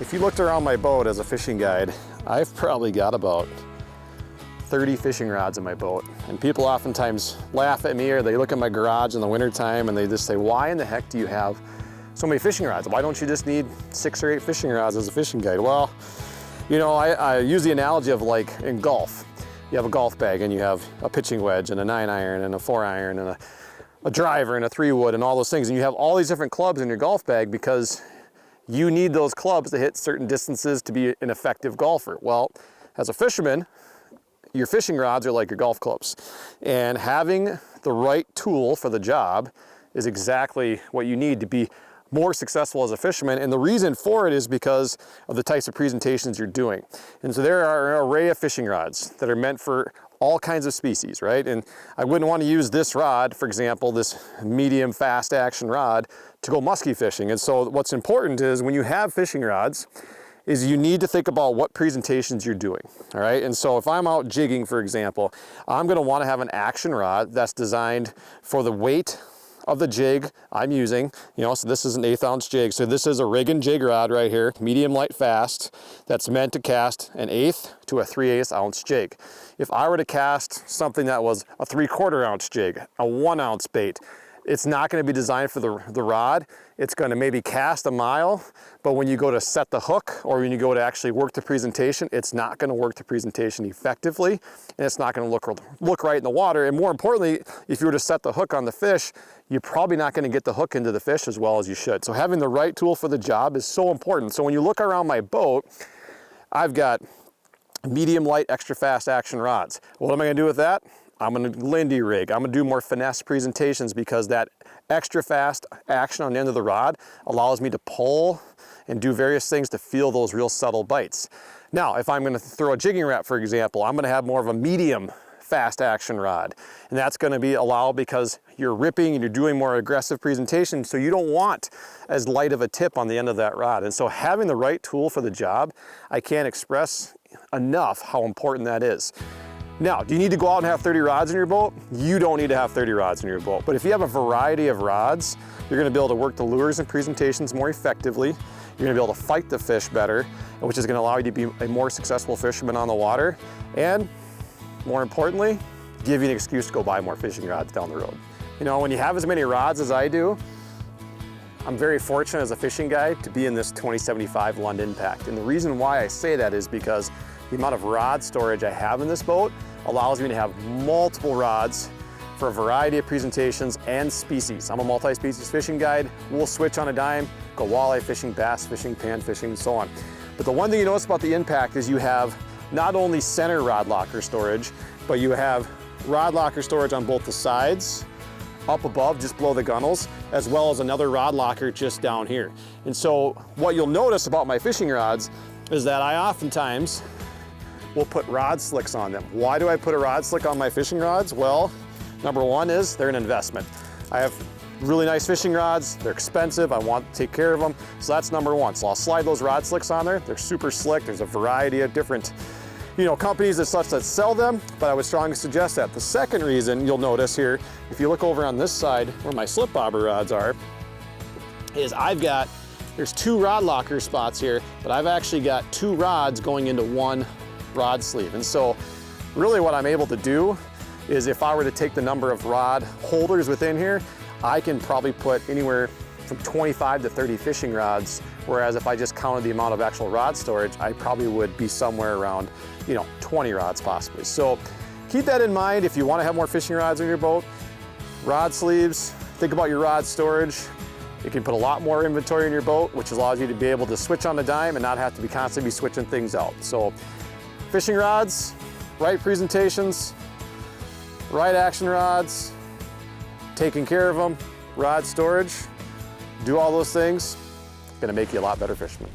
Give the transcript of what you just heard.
If you looked around my boat as a fishing guide, I've probably got about 30 fishing rods in my boat. And people oftentimes laugh at me, or they look at my garage in the wintertime and they just say, why in the heck do you have so many fishing rods? Why don't you just need 6 or 8 fishing rods as a fishing guide? Well, you know, I use the analogy of like in golf. You have a golf bag and you have a pitching wedge and a 9-iron and a 4-iron and a driver and a 3-wood and all those things. And you have all these different clubs in your golf bag because you need those clubs to hit certain distances to be an effective golfer. Well, as a fisherman, your fishing rods are like your golf clubs. And having the right tool for the job is exactly what you need to be more successful as a fisherman. And the reason for it is because of the types of presentations you're doing. And so there are an array of fishing rods that are meant for all kinds of species, right? And I wouldn't want to use this rod, for example, this medium fast action rod, to go musky fishing. And so what's important is when you have fishing rods, is you need to think about what presentations you're doing, all right? And so if I'm out jigging, for example, I'm gonna wanna have an action rod that's designed for the weight of the jig I'm using. You know, so this is an 1/8 ounce jig. So this is a rig and jig rod right here, medium light fast, that's meant to cast an 1/8 to a 3/8 ounce jig. If I were to cast something that was a 3/4 ounce jig, a 1 ounce bait, it's not going to be designed for the rod. It's going to maybe cast a mile, but when you go to set the hook or when you go to actually work the presentation, it's not going to work the presentation effectively, and it's not going to look right in the water. And more importantly, if you were to set the hook on the fish, you're probably not going to get the hook into the fish as well as you should. So having the right tool for the job is so important. So when you look around my boat, I've got medium light extra fast action rods. What am I going to do with that? I'm gonna Lindy rig. I'm gonna do more finesse presentations because that extra fast action on the end of the rod allows me to pull and do various things to feel those real subtle bites. Now, if I'm gonna throw a jigging Rap, for example, I'm gonna have more of a medium fast action rod. And that's gonna be allowed because you're ripping and you're doing more aggressive presentation, so you don't want as light of a tip on the end of that rod. And so having the right tool for the job, I can't express enough how important that is. Now, do you need to go out and have 30 rods in your boat? You don't need to have 30 rods in your boat. But if you have a variety of rods, you're gonna be able to work the lures and presentations more effectively. You're gonna be able to fight the fish better, which is gonna allow you to be a more successful fisherman on the water. And more importantly, give you an excuse to go buy more fishing rods down the road. You know, when you have as many rods as I do, I'm very fortunate as a fishing guide to be in this 2075 Lund Impact. And the reason why I say that is because the amount of rod storage I have in this boat allows me to have multiple rods for a variety of presentations and species. I'm a multi-species fishing guide. We'll switch on a dime, go walleye fishing, bass fishing, pan fishing, and so on. But the one thing you notice about the Impact is you have not only center rod locker storage, but you have rod locker storage on both the sides, up above, just below the gunnels, as well as another rod locker just down here. And so what you'll notice about my fishing rods is that I oftentimes will put rod slicks on them. Why do I put a rod slick on my fishing rods? Well, number one is they're an investment. I have really nice fishing rods, they're expensive, I want to take care of them, so that's number one. So I'll slide those rod slicks on there. They're super slick. There's a variety of different, you know, companies as such that sell them, but I would strongly suggest that. The second reason you'll notice here, if you look over on this side where my slip bobber rods are, is there's 2 rod locker spots here, but I've actually got 2 rods going into 1 rod sleeve. And so really what I'm able to do is if I were to take the number of rod holders within here, I can probably put anywhere from 25 to 30 fishing rods, whereas if I just counted the amount of actual rod storage, I probably would be somewhere around, you know, 20 rods possibly. So keep that in mind if you want to have more fishing rods in your boat. Rod sleeves, think about your rod storage. You can put a lot more inventory in your boat, which allows you to be able to switch on a dime and not have to be constantly switching things out. So fishing rods, right presentations, right action rods, taking care of them, rod storage, do all those things, gonna make you a lot better fisherman.